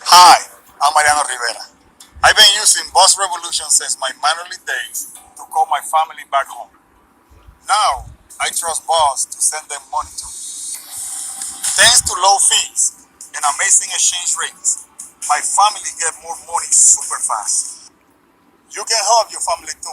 Hi, I'm Mariano Rivera. I've been using Bus Revolution since my minor league days to call my family back home. Now, I trust Bus to send them money to me. Thanks to low fees and amazing exchange rates, my family get more money super fast. You can help your family too.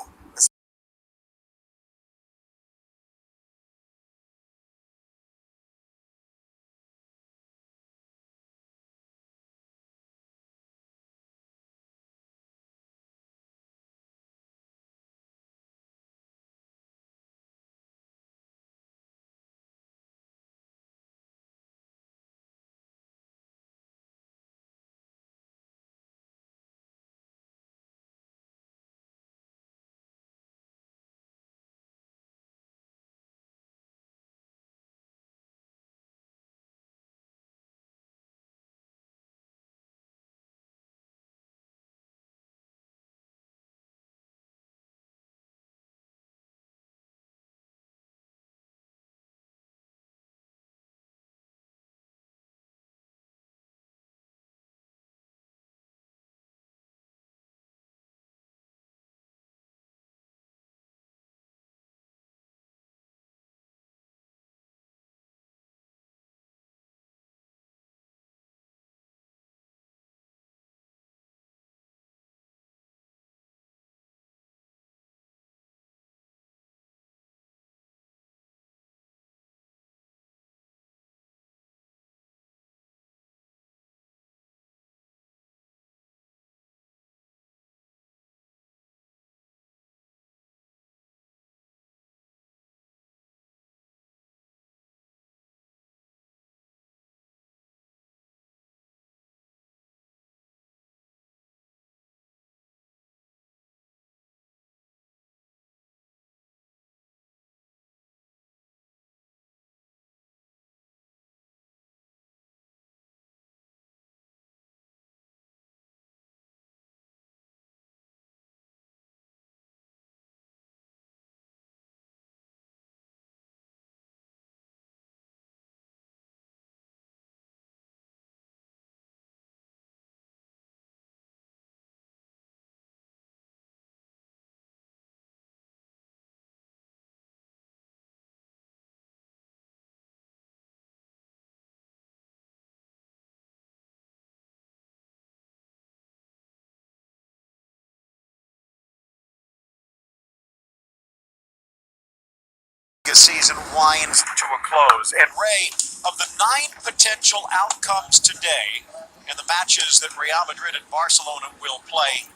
Season winds to a close. And Ray, of the 9 potential outcomes today in the matches that Real Madrid and Barcelona will play,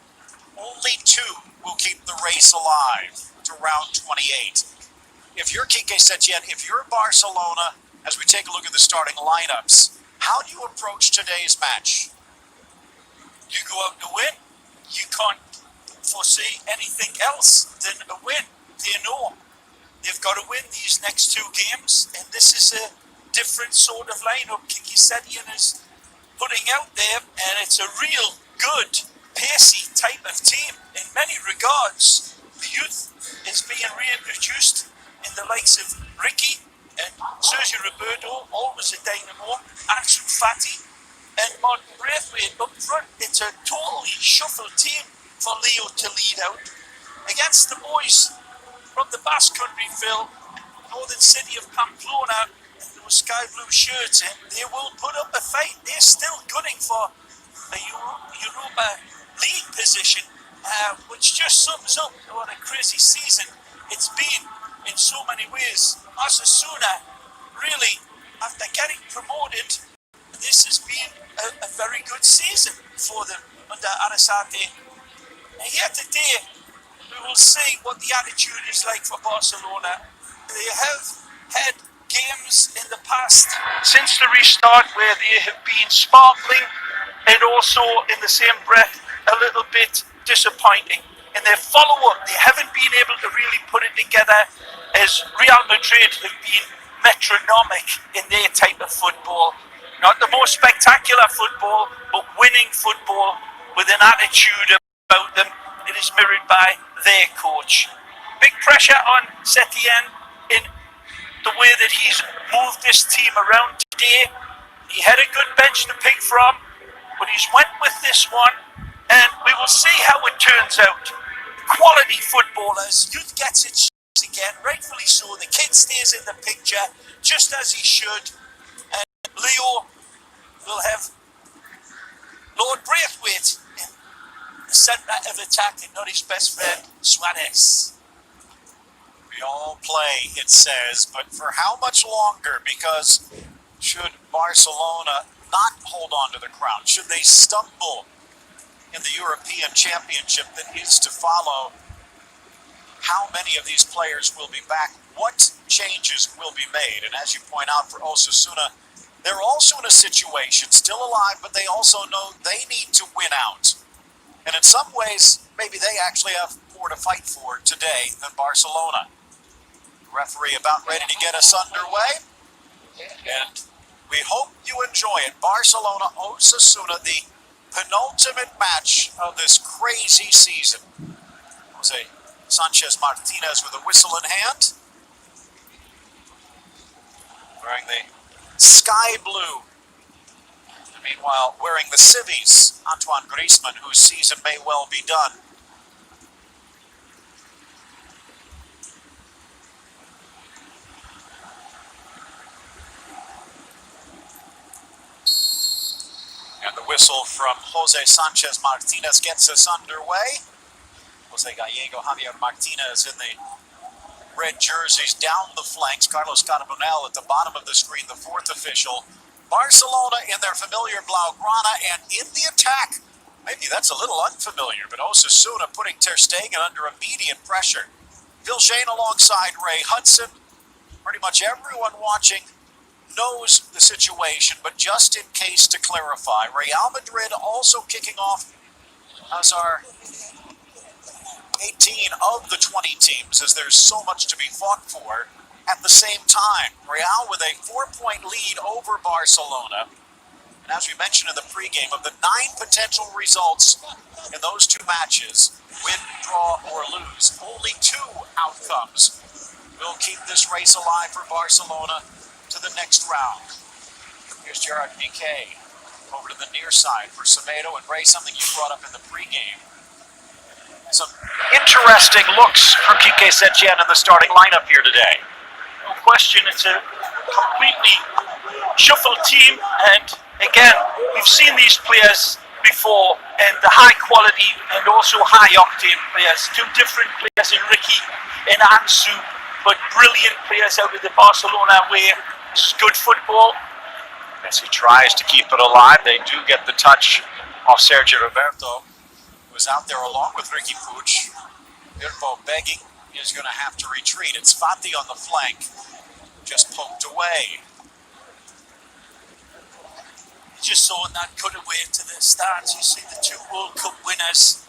only 2 will keep the race alive to round 28. If you're Quique Setien, if you're Barcelona, as we take a look at the starting lineups, how do you approach today's match? You go out to win. You can't foresee anything else than a win. They know they've got to win these next 2 games, and this is a different sort of lineup Quique Setien is putting out there, and it's a real good, pacey type of team in many regards. The youth is being reintroduced in the likes of Ricky and Sergio Roberto, always a dynamo, Ansu Fati, and Martin Braithwaite up front. It's a totally shuffled team for Leo to lead out against the boys from the Basque Country, Phil, northern city of Pamplona, those sky blue shirts, and they will put up a fight. They're still gunning for a Europa League position, which just sums up what a crazy season it's been in so many ways. Osasuna, really, after getting promoted, this has been a very good season for them under Arrasate. And here today, we will see what the attitude is like for Barcelona. They have had games in the past since the restart where they have been sparkling and also in the same breath a little bit disappointing. In their follow-up, they haven't been able to really put it together as Real Madrid have been metronomic in their type of football. Not the most spectacular football, but winning football with an attitude about them. It is mirrored by their coach. Big pressure on Setien in the way that he's moved this team around today. He had a good bench to pick from. but he's went with this one, and we will see how it turns out. Quality footballers, youth gets its again, rightfully so. The kid stays in the picture, just as he should, and Leo will have Lord Braithwaite in the centre of attack and not his best friend, Suarez. We all play, it says, but for how much longer? Because should Barcelona not hold on to the crown, should they stumble in the European Championship that is to follow, how many of these players will be back? What changes will be made? And as you point out for Osasuna, they're also in a situation, still alive, but they also know they need to win out. And in some ways, maybe they actually have more to fight for today than Barcelona. The referee about ready to get us underway. And we hope you enjoy it. Barcelona, Osasuna, the penultimate match of this crazy season. Jose Sanchez Martinez with a whistle in hand. Wearing the sky blue. And meanwhile, wearing the civvies, Antoine Griezmann, whose season may well be done. And the whistle from Jose Sanchez Martinez gets us underway. Jose Gallego, Javier Martinez in the red jerseys down the flanks. Carlos Carbonell at the bottom of the screen, the fourth official. Barcelona in their familiar Blaugrana, and in the attack, maybe that's a little unfamiliar, but Osasuna putting Ter Stegen under immediate pressure. Viljain alongside Ray Hudson. Pretty much everyone watching knows the situation, but just in case to clarify, Real Madrid also kicking off as our 18 of the 20 teams, as there's so much to be fought for at the same time. Real with a 4-point lead over Barcelona. And as we mentioned in the pregame, of the 9 potential results in those 2 matches, win, draw, or lose, only 2 outcomes will keep this race alive for Barcelona to the next round. Here's Gerard Piqué over to the near side for Semedo, and Ray, something you brought up in the pregame. Some interesting looks from Quique Setien in the starting lineup here today. No question, it's a completely shuffled team, and again, we've seen these players before, and the high quality and also high octane players. 2 different players in Ricky and Ansu, but brilliant players out of the Barcelona way. It's good football. As he tries to keep it alive, they do get the touch off Sergio Roberto, who was out there along with Ricky Puig. Firpo begging, is going to have to retreat. It's Fati on the flank, just poked away. Just saw that cutaway to the start. You see the 2 World Cup winners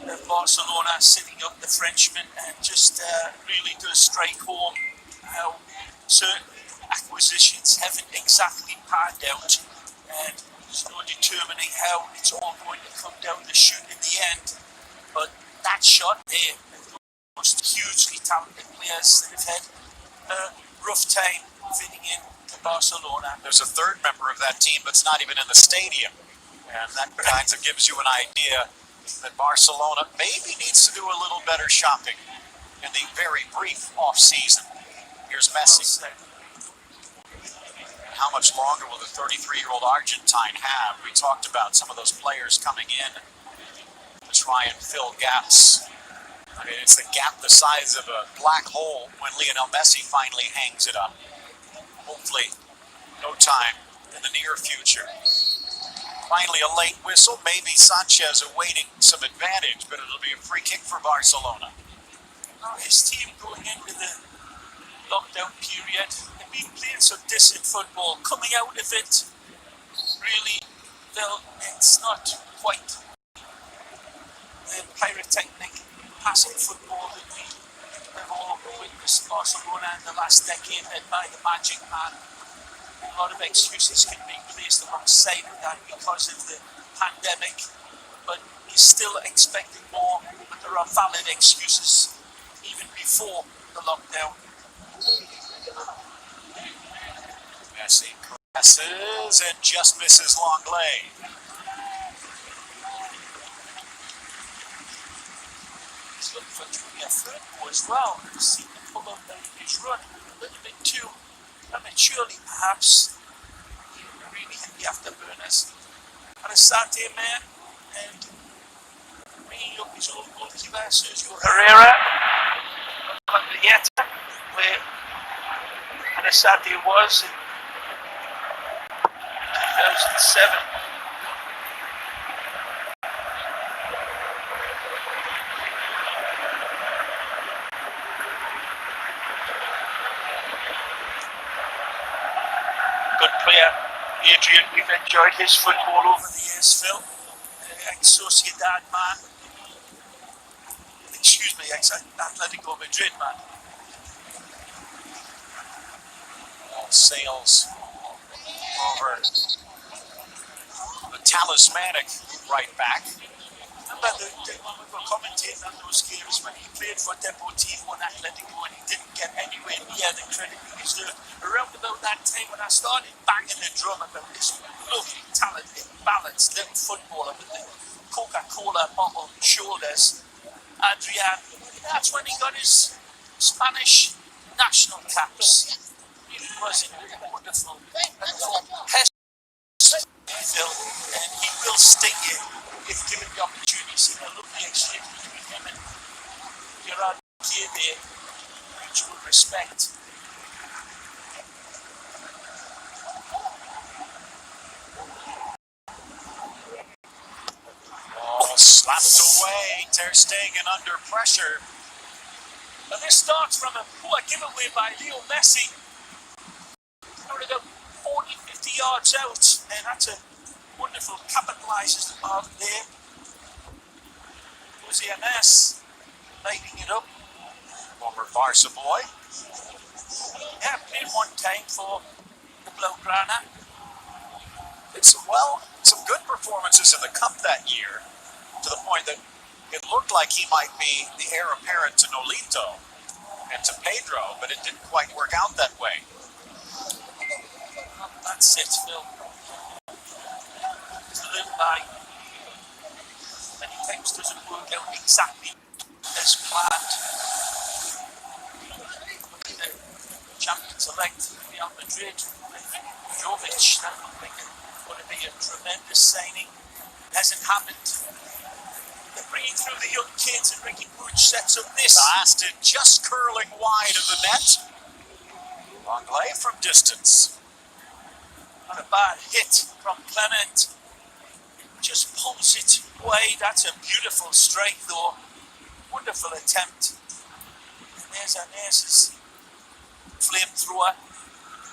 of Barcelona sitting up the Frenchman, and just really does strike home how certain acquisitions haven't exactly panned out, and there's no determining how it's all going to come down the chute in the end. But that shot there, those hugely talented players that have had a rough time fitting in to Barcelona. There's a 3rd member of that team that's not even in the stadium, and that kind of gives you an idea that Barcelona maybe needs to do a little better shopping in the very brief off-season. Here's Messi. How much longer will the 33-year-old Argentine have? We talked about some of those players coming in to try and fill gaps. I mean, it's the gap the size of a black hole when Lionel Messi finally hangs it up. Hopefully, no time in the near future. Finally, a late whistle. Maybe Sanchez awaiting some advantage, but it'll be a free kick for Barcelona. His team going into the lockdown period, they've been playing some decent football. Coming out of it, really, well, it's not quite the pyrotechnic passing football that we have all witnessed Barcelona in the last decade, led by the Magic Man. A lot of excuses can be placed alongside of that because of the pandemic, but he's still expecting more, but there are valid excuses even before the lockdown. Messi presses and just misses Longley. look for Junior Firpo as well. I've seen him pull up his run a little bit too prematurely, perhaps. He really hit the afterburners. On a Saturday, man, and bringing up his old goalkeeper, Sergio Herrera, on the Yetta, where on a Saturday was in 2007. Good player, Adrian. We've enjoyed his football over the years, Phil. Ex-Sociedad man. Excuse me, ex-Atletico Madrid man. All sails over the talismanic right back. Remember when we were commentating on those games when he played for Deportivo and Atletico and he didn't get anywhere near the credit he deserved. Around about that time when I started banging the drum about this lovely, talented, balanced little footballer with the Coca-Cola bottle shoulders, Adrian, that's when he got his Spanish national caps. He was a wonderful, Phil, and he will sting you if given the opportunity. See a lovely exchange between him and Gerard Piqué there, mutual respect. Oh, slapped away. Ter Stegen under pressure. And this starts from a poor giveaway by Leo Messi. Only about 40, 50 yards out, and that's a wonderful capitalises of there. Jose Anas lighting it up. Former Barca boy. Yeah, played one time for the Blaugrana. Some good performances in the Cup that year, to the point that it looked like he might be the heir apparent to Nolito and to Pedro, but it didn't quite work out that way. Well, that's it, Phil. To live by many times doesn't work out exactly as planned. The champions-elect Real Madrid, Jovic, that looked like going to be a tremendous signing. Hasn't happened. They're bringing through the young kids, and Ricky Puig sets up this. Bastard just curling wide of the net. Langley from distance. On a bad hit from Clement. Just pulls it away. That's a beautiful strike, though. Wonderful attempt. And there's Anas's flamethrower.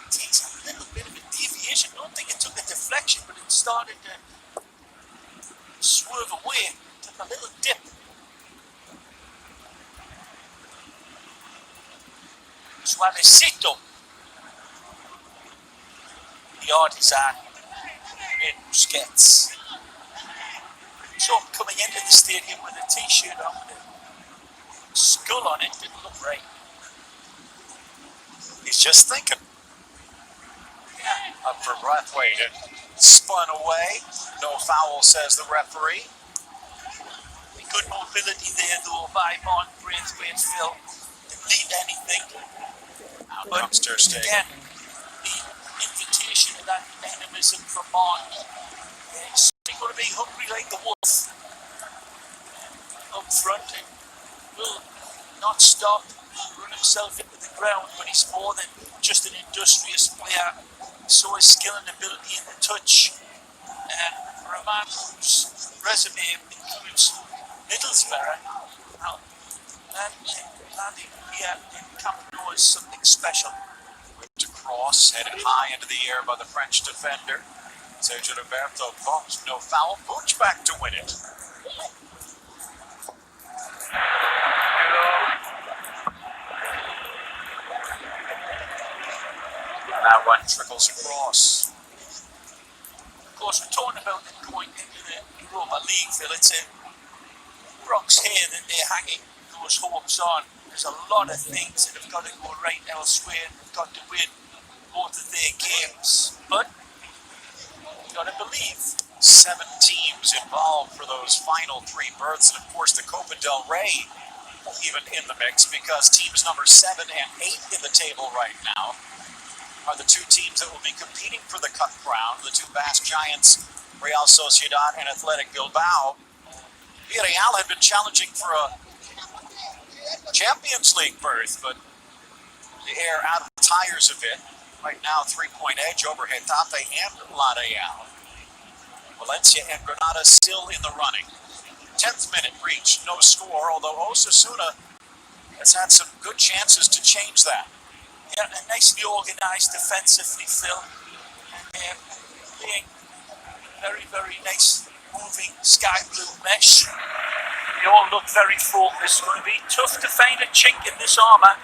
Takes a little bit of a deviation. I don't think it took a deflection, but it started to swerve away. Took a little dip. Suavecito. The artisan in Busquets. Saw him coming into the stadium with a t-shirt on with a skull on it. Didn't look right. He's just thinking. Up for Braithwaite and spun away. No foul, says the referee. Good mobility there, though, by Mon Braithwaite, Phil. Didn't lead anything. Out But comes Ter Stegen. again, the invitation of that dynamism from Mon. He's going to be hungry like the wolf up front and will not stop, run himself into the ground, but he's more than just an industrious player. So his skill and ability in the touch. And for a man whose resume includes Middlesbrough, now, landing here in Camp Nou is something special. To cross, headed high into the air by the French defender. Sergio Roberto bumps, no foul. Puig back to win it. And that one trickles across. Of course, we're talking about them going into the Europa League, Phil. It's a Brock's hair that they're hanging those hopes on. There's a lot of things that have got to go right elsewhere. They've got to win both of their games. But you've got to believe. 7 teams involved for those final 3 berths, and of course the Copa del Rey even in the mix, because teams number 7 and 8 in the table right now are the two teams that will be competing for the cup crown. The two Basque giants, Real Sociedad and Athletic Bilbao. Villarreal had been challenging for a Champions League berth, but the air out of the tires a bit. Right now, 3-point edge over Getafe and Laliga. Valencia and Granada still in the running. 10th minute reached, no score, although Osasuna has had some good chances to change that. Yeah, nicely organised defensively, Phil. Playing very, very nice moving sky blue mesh. They all look very focused. It's going to be tough to find a chink in this armour.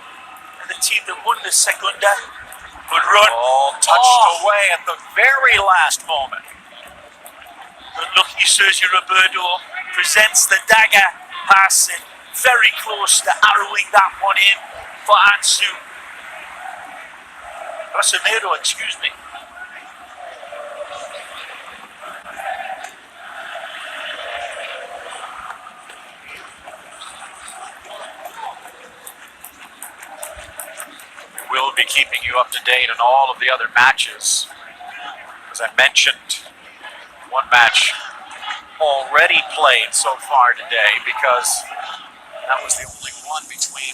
And the team that won the Segunda would run. All touched away at the very last moment. But lucky Sergio Roberto presents the dagger pass and very close to arrowing that one in for Ansu. Casemiro, excuse me. We'll be keeping you up to date on all of the other matches. As I mentioned, one match already played so far today, because that was the only one between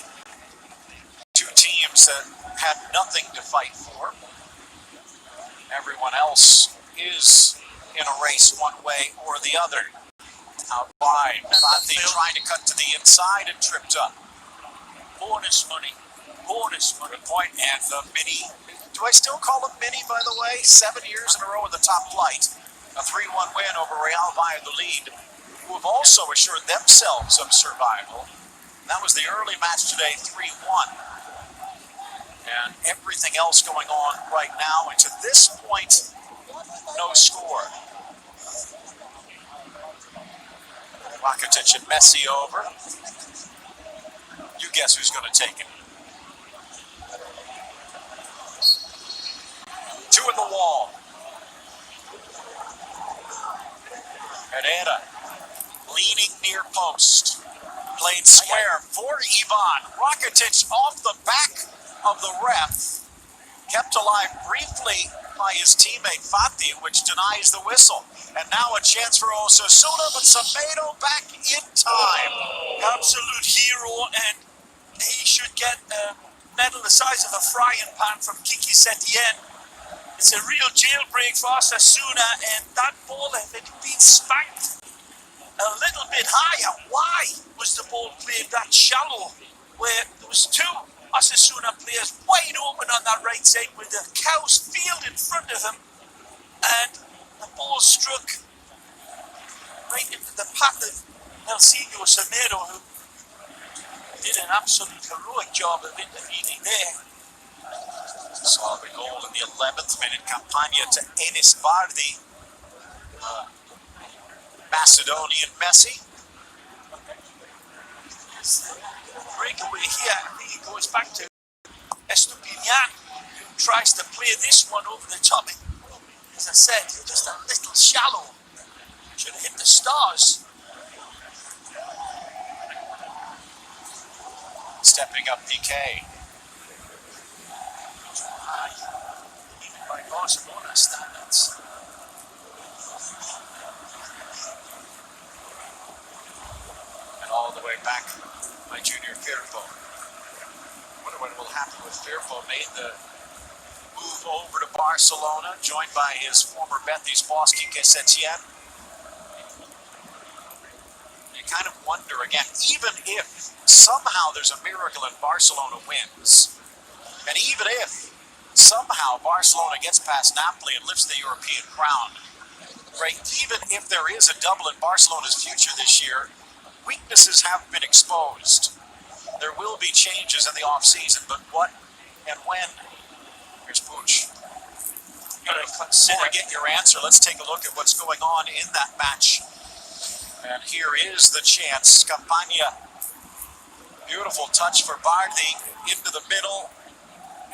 two teams that had nothing to fight for. Everyone else is in a race one way or the other. Out wide, Fati trying to cut to the inside and tripped up. Bonus money. Bonus money. Good point. And the mini, do I still call them mini, by the way? 7 years in a row in the top flight. A 3-1 win over Real Valladolid, who have also assured themselves of survival. That was the early match today, 3-1. And everything else going on right now, and to this point, no score. Rakitic and Messi over. You guess who's going to take it? Two in the wall. Herrera leaning near post. Played square for Ivan. Rakitic off the back of the ref. Kept alive briefly by his teammate Fati, which denies the whistle. And now a chance for Osasuna, but Semedo back in time. Absolute hero, and he should get a medal the size of a frying pan from Kiki Setien. It's a real jailbreak for Osasuna, and that ball had been spanked a little bit higher. Why was the ball played that shallow, where there was two Osasuna players wide open on that right side with the cows field in front of him, and the ball struck right into the path of Elsinio Semedo, who did an absolute heroic job of intervening there. Saw the goal in the 11th minute. Campagna to Enis Bardi. Macedonian Messi. Breakaway here, I think it goes back to Estupinian, who tries to play this one over the top. As I said, just a little shallow. Should have hit the stars. Stepping up PK. Even by Barcelona standards. And all the way back by Junior Firpo. I wonder what will happen with Firpo. Made the move over to Barcelona, joined by his former Betis boss, Quique Setien. You kind of wonder again, even if somehow there's a miracle and Barcelona wins, and even if somehow Barcelona gets past Napoli and lifts the European crown, right, even if there is a double in Barcelona's future this year, weaknesses have been exposed. There will be changes in the off-season, but what and when? Here's Puig. Before I get your answer, let's take a look at what's going on in that match. And here is the chance. Campagna. Beautiful touch for Bardi into the middle,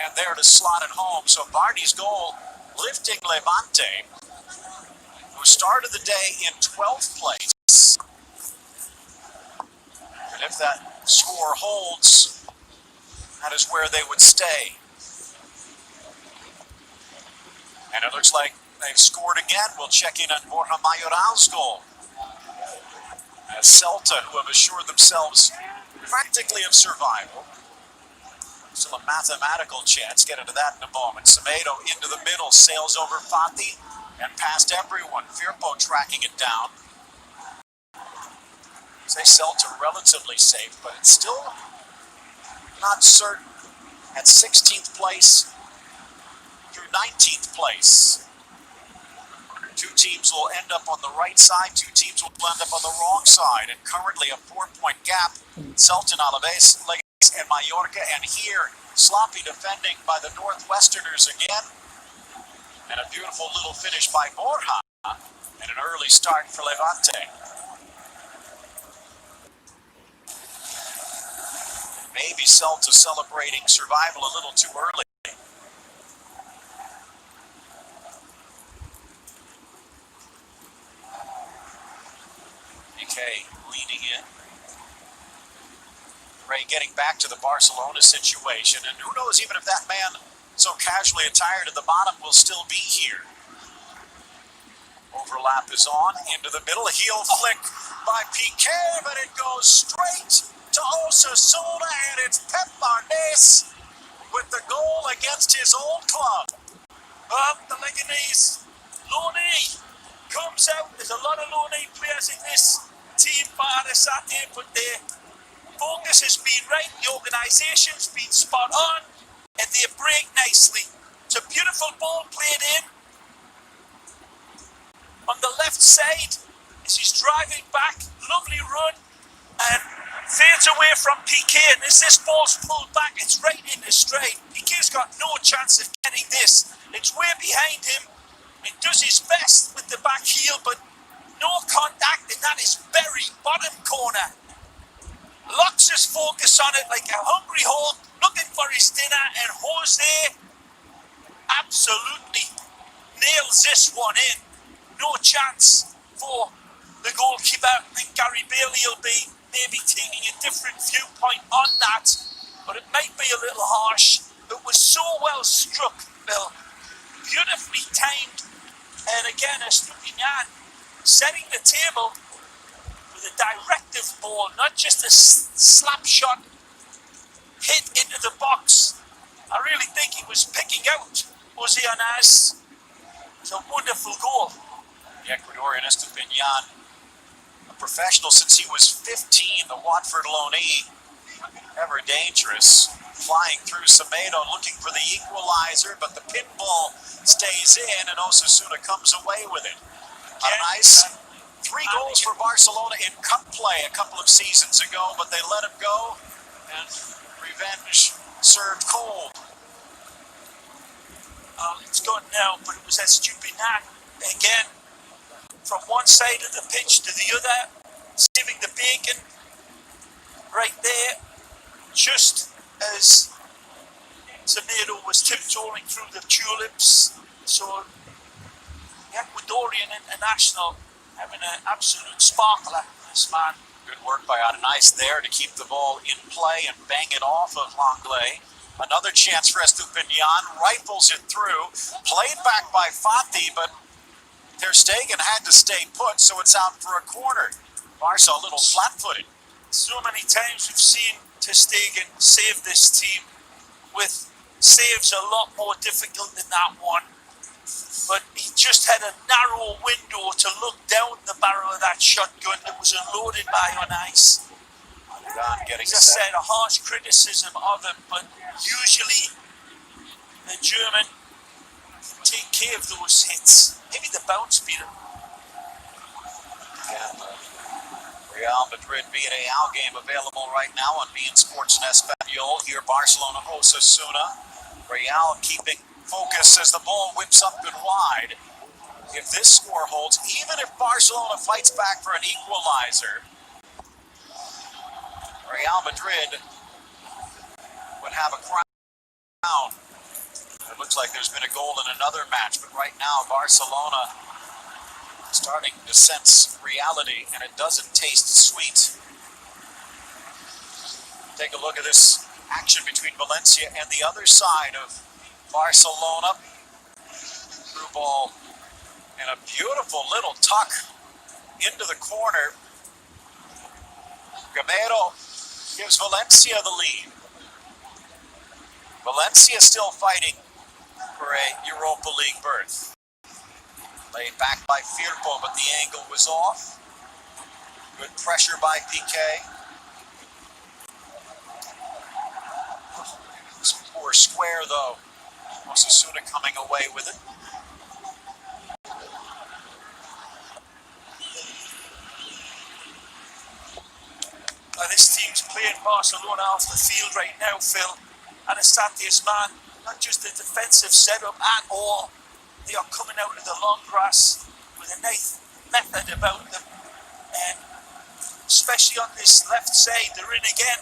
and there to slot it home. So Bardi's goal lifting Levante, who started the day in 12th place. And if that score holds, that is where they would stay. And it looks like they've scored again. We'll check in on Borja Mayoral's goal. As Celta, who have assured themselves practically of survival, still a mathematical chance. Get into that in a moment. Semedo into the middle, sails over Fati and past everyone. Firpo tracking it down. Say Celta relatively safe, but it's still not certain. At 16th place through 19th place. Two teams will end up on the right side, two teams will end up on the wrong side, and currently a 4-point gap. Celta, Alaves, Leganés, and Mallorca, and here, sloppy defending by the Northwesterners again, and a beautiful little finish by Borja, and an early start for Levante. Maybe Celta celebrating survival a little too early. Okay, leaning in. Ray getting back to the Barcelona situation, and who knows even if that man so casually attired at the bottom will still be here. Overlap is on, into the middle, a heel flick by Piqué, but it goes straight to Osasuna, and it's Pep Barnes with the goal against his old club. The Leganese Loney comes out. There's a lot of Loney players in this team for Arrasate, but their focus has been right, the organisation's been spot on, and they break nicely. It's a beautiful ball played in on the left side as he's driving back, lovely run, and fades away from Piqué, and as this ball's pulled back, it's right in the straight. Piqué's got no chance of getting this. It's way behind him, and does his best with the back heel, but no contact, and that is very bottom corner. Locks his focus on it like a hungry hawk, looking for his dinner, and Jose absolutely nails this one in. No chance for the goalkeeper. I think Gary Bailey will be maybe taking a different viewpoint on that, but it might be a little harsh. It was so well struck, Bill. Beautifully timed, and again, Estupinian setting the table with a directive ball, not just a slap shot hit into the box. I really think he was picking out Jose Anaz. It's a wonderful goal. The Ecuadorian Estupinian, a professional since he was 15, the Watford loanee, ever dangerous, flying through Semedo looking for the equalizer, but the pinball stays in and Osasuna comes away with it. A nice 3 goals for Barcelona in cup play a couple of seasons ago, but they let him go, and revenge served cold. It's gone now, but it was Estupinian again, from one side of the pitch to the other, saving the bacon right there, just as Semedo was tiptoeing through the tulips. So the Ecuadorian international having an absolute sparkler, this man. Good work by Adenais there to keep the ball in play and bang it off of Langley. Another chance for Estupinian, rifles it through, played back by Fati, but Ter Stegen had to stay put, so it's out for a corner. Barca a little flat-footed. So many times we've seen Ter Stegen save this team with saves a lot more difficult than that one. But he just had a narrow window to look down the barrel of that shotgun that was unloaded by on ice. As I said, a harsh criticism of him, but usually the German can take care of those hits. Maybe the bounce beat him. And Real Madrid Villarreal game available right now on beIN Sports and Espanol. Here Barcelona Osasuna. Real keeping focus as the ball whips up and wide. If this score holds, even if Barcelona fights back for an equalizer, Real Madrid would have a crown. It looks like there's been a goal in another match, but right now Barcelona starting to sense reality, and it doesn't taste sweet. Take a look at this action between Valencia and the other side of Barcelona. Through ball and a beautiful little tuck into the corner. Gamero gives Valencia the lead. Valencia still fighting for a Europa League berth. Laid back by Firpo, but the angle was off. Good pressure by Piqué. Some poor square though. Osasuna coming away with it. This team's playing Barcelona off the field right now, Phil. And Asante's man, not just the defensive setup at all. They are coming out of the long grass with a nice method about them. And especially on this left side, they're in again.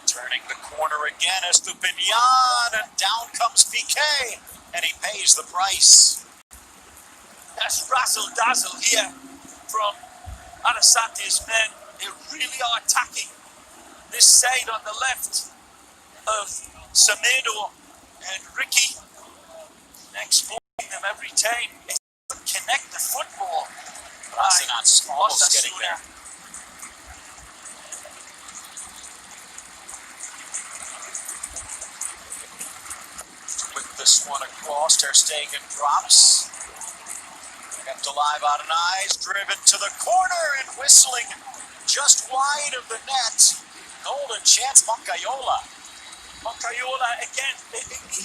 Turning the corner again, Estupinian, and down comes Piqué, and he pays the price. That's razzle-dazzle here from Arasante's men. They really are attacking this side on the left of Semedo and Ricky, exploiting them every time. They connect the football. Osasuna's almost getting there. With this one across, Ter Stegen drops. Kept alive out of eyes, driven to the corner and whistling just wide of the net. Golden chance, Moncayola. Moncayola, again,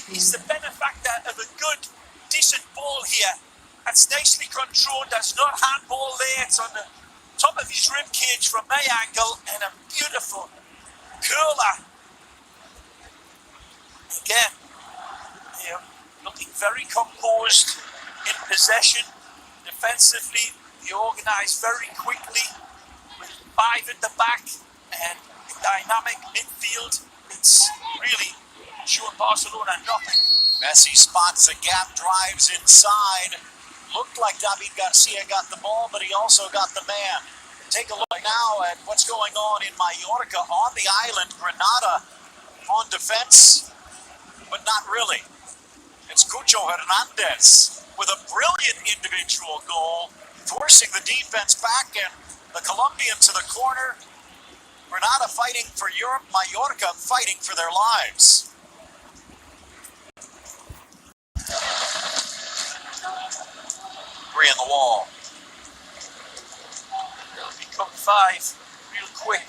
he's the benefactor of a good, decent ball here. That's nicely controlled. That's not handball there. It's on the top of his rib cage from my angle, and a beautiful curler. Again, they're looking very composed in possession. Defensively, they organise very quickly with 5 at the back and a dynamic midfield. It's really showing Barcelona nothing. Messi spots a gap, drives inside. Looked like David Garcia got the ball, but he also got the man. Take a look now at what's going on in Mallorca on the island. Granada on defense, but not really. It's Cucho Hernandez with a brilliant individual goal, forcing the defense back and the Colombian to the corner. Granada fighting for Europe, Mallorca fighting for their lives. Three in the wall. It'll become 5 real quick.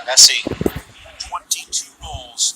Messi, 22 goals